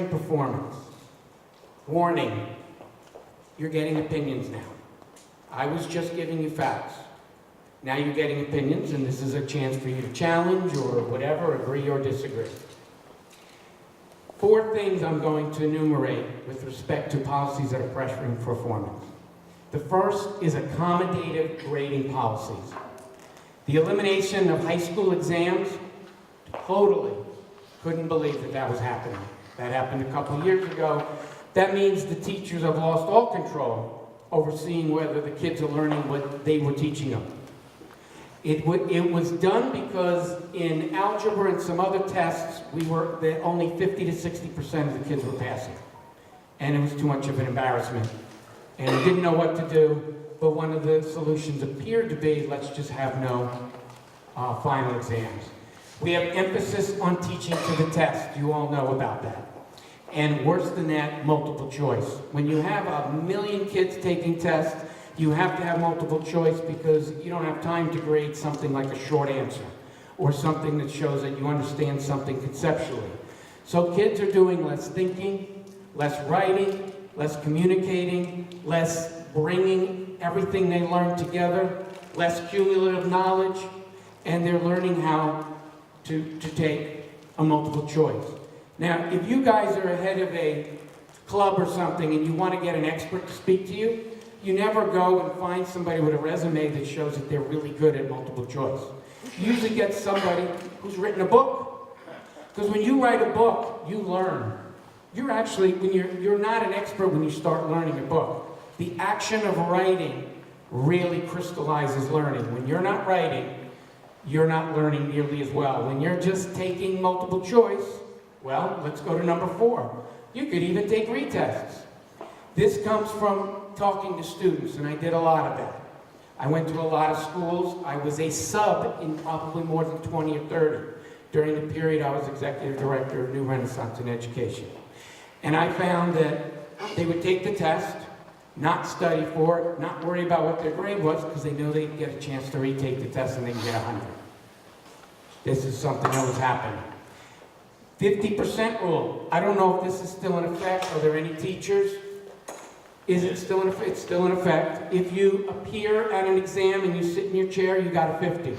performance. Warning, you're getting opinions now. I was just giving you facts. Now you're getting opinions, and this is a chance for you to challenge or whatever, agree or disagree. 4 things I'm going to enumerate with respect to policies that are pressuring performance. The first is accommodative grading policies. The elimination of high school exams, totally couldn't believe that that was happening. That happened a couple of years ago. That means the teachers have lost all control over seeing whether the kids are learning what they were teaching them. It was done because in algebra and some other tests, only 50 to 60% of the kids were passing. And it was too much of an embarrassment. And we didn't know what to do, but one of the solutions appeared to be, let's just have no final exams. We have emphasis on teaching to the test. You all know about that. And worse than that, multiple choice. When you have 1 million kids taking tests, you have to have multiple choice because you don't have time to grade something like a short answer or something that shows that you understand something conceptually. So kids are doing less thinking, less writing, less communicating, less bringing everything they learn together, less cumulative knowledge, and they're learning how to take a multiple choice. Now, if you guys are ahead of a club or something and you want to get an expert to speak to you, you never go and find somebody with a resume that shows that they're really good at multiple choice. You usually get somebody who's written a book. Because when you write a book, you learn. You're actually, you're not an expert when you start learning a book. The action of writing really crystallizes learning. When you're not writing, you're not learning nearly as well. When you're just taking multiple choice, well, let's go to number 4. You could even take retests. This comes from talking to students, and I did a lot of that. I went to a lot of schools. I was a sub in probably more than 20 or 30 during the period I was executive director of New Renaissance in Education. And I found that they would take the test, not study for it, not worry about what their grade was, because they knew they'd get a chance to retake the test and they'd get 100. This is something that was happening. 50% rule. I don't know if this is still in effect. Are there any teachers? Is it still in effect? It's still in effect. If you appear at an exam and you sit in your chair, you got a 50.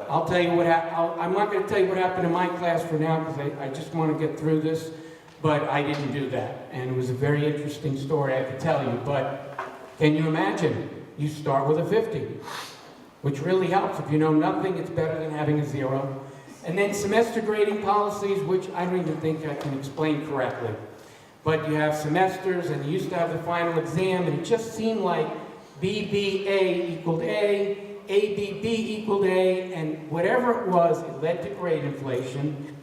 I'll tell you what happened. I'm not going to tell you what happened in my class for now because I just want to get through this. But I didn't do that. And it was a very interesting story I could tell you. But can you imagine? You start with a 50, which really helps. If you know nothing, it's better than having a 0. And then semester grading policies, which I don't even think I can explain correctly. But you have semesters, and you used to have the final exam, and it just seemed like BBA equaled A, ABB equaled A, and whatever it was, it led to grade inflation.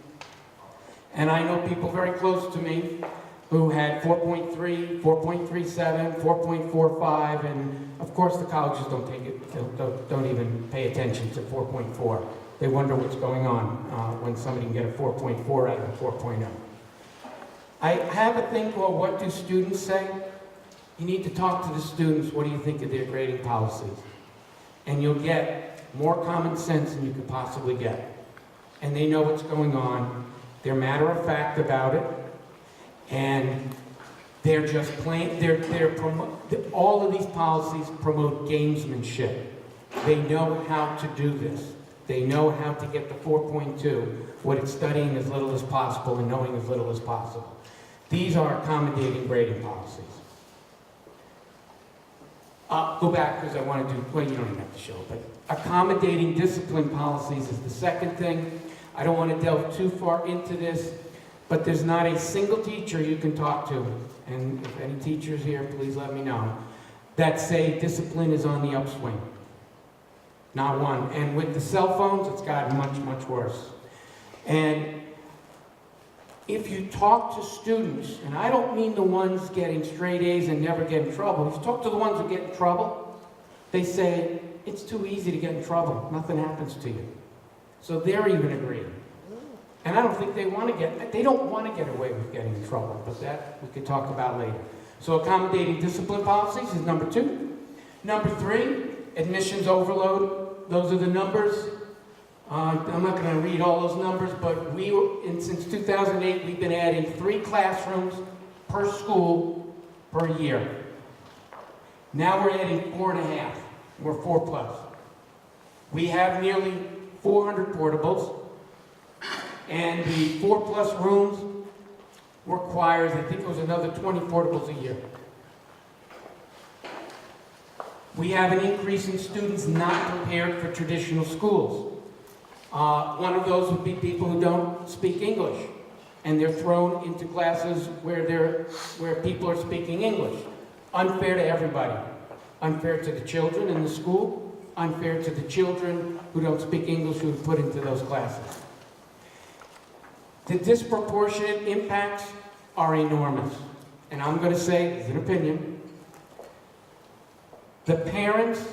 And I know people very close to me who had 4.3, 4.37, 4.45, and of course the colleges don't even pay attention to 4.4. They wonder what's going on when somebody can get a 4.4 out of a 4.0. I have a thing called What Do Students Say? You need to talk to the students, what do you think of their grading policies? And you'll get more common sense than you could possibly get. And they know what's going on. They're matter of fact about it. And they're just plain, all of these policies promote gamesmanship. They know how to do this. They know how to get the 4.2, what it's studying as little as possible and knowing as little as possible. These are accommodating grading policies. Go back because I want to do, well, you don't even have to show it, but accommodating discipline policies is the second thing. I don't want to delve too far into this, but there's not a single teacher you can talk to, and if any teachers here, please let me know, that say discipline is on the upswing. Not one. And with the cell phones, it's gotten much, much worse. And if you talk to students, and I don't mean the ones getting straight A's and never get in trouble, if you talk to the ones who get in trouble, they say, it's too easy to get in trouble. Nothing happens to you. So they're even agreeing. And I don't think they don't want to get away with getting in trouble, but that we could talk about later. So accommodating discipline policies is number 2. Number 3, admissions overload. Those are the numbers. I'm not going to read all those numbers, but since 2008, we've been adding 3 classrooms per school per year. Now we're adding 4.5. We're 4+. We have nearly 400 portables, and the 4+ rooms requires, I think it was another 20 portables a year. We have an increase in students not prepared for traditional schools. One of those would be people who don't speak English, and they're thrown into classes where people are speaking English. Unfair to everybody. Unfair to the children in the school, unfair to the children who don't speak English who are put into those classes. The disproportionate impacts are enormous. And I'm going to say, as an opinion, the parents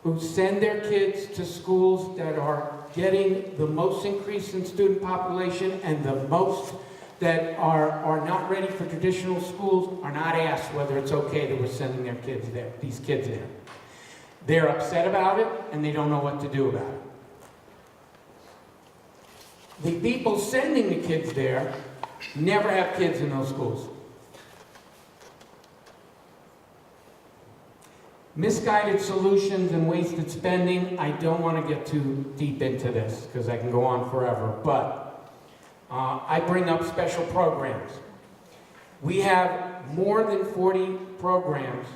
who send their kids to schools that are getting the most increase in student population and the most that are not ready for traditional schools are not asked whether it's okay that we're sending these kids there. They're upset about it, and they don't know what to do about it. The people sending the kids there never have kids in those schools. Misguided solutions and wasted spending, I don't want to get too deep into this because I can go on forever, but I bring up special programs. We have more than 40 programs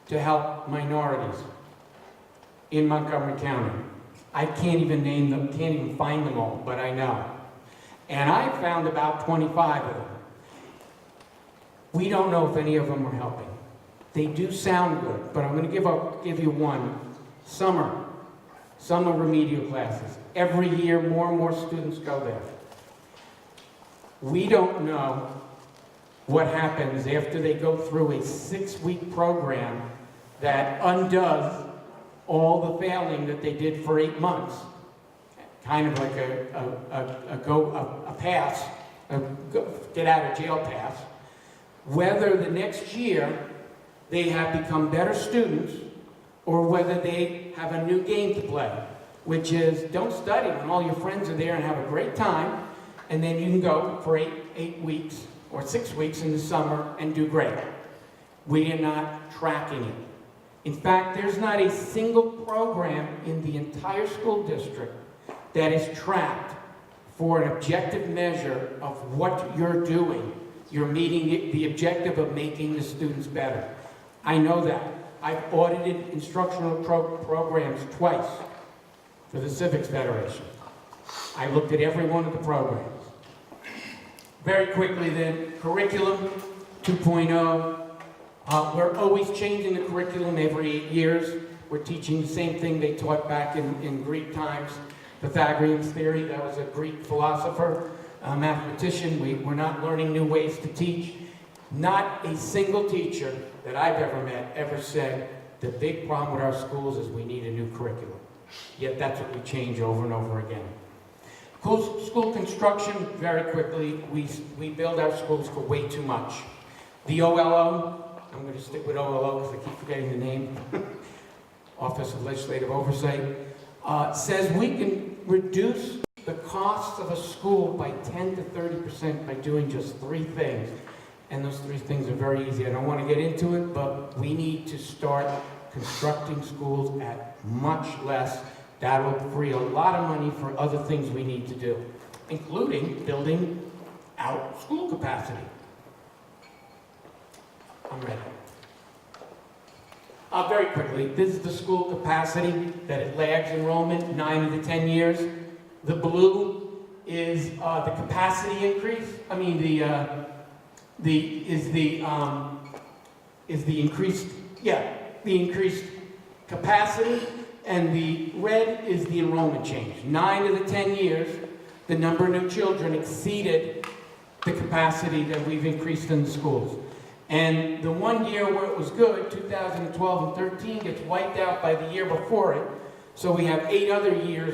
to help minorities in Montgomery County. I can't even name them, can't even find them all, but I know. And I found about 25 of them. We don't know if any of them are helping. They do sound good, but I'm going to give you one. Summer remedial classes. Every year, more and more students go there. We don't know what happens after they go through a 6-week program that undoes all the failing that they did for 8 months. Kind of like a pass, a get out of jail pass. Whether the next year they have become better students or whether they have a new game to play, which is don't study when all your friends are there and have a great time, and then you can go for 8 weeks or 6 weeks in the summer and do great. We are not tracking it. In fact, there's not a single program in the entire school district that is tracked for an objective measure of what you're doing. You're meeting the objective of making the students better. I know that. I've audited instructional programs twice for the Civics Federation. I looked at every one of the programs. Very quickly then, curriculum 2.0. We're always changing the curriculum every 8 years. We're teaching the same thing they taught back in Greek times. Pythagorean's theory, that was a Greek philosopher, a mathematician. We're not learning new ways to teach. Not a single teacher that I've ever met ever said, the big problem with our schools is we need a new curriculum. Yet that's what we change over and over again. School construction, very quickly, we build our schools for way too much. The OLO, I'm going to stick with OLO because I keep forgetting the name, Office of Legislative Oversight, says we can reduce the costs of a school by 10 to 30% by doing just 3 things. And those 3 things are very easy. I don't want to get into it, but we need to start constructing schools at much less. That will free a lot of money for other things we need to do, including building out school capacity. I'm ready. Very quickly, this is the school capacity that it lags enrollment 9 of the 10 years. The blue is the capacity increase. I mean the increased capacity, and the red is the enrollment change. 9 of the 10 years, the number of new children exceeded the capacity that we've increased in the schools. And the one year where it was good, 2012 and 13, gets wiped out by the year before it. So we have 8 other years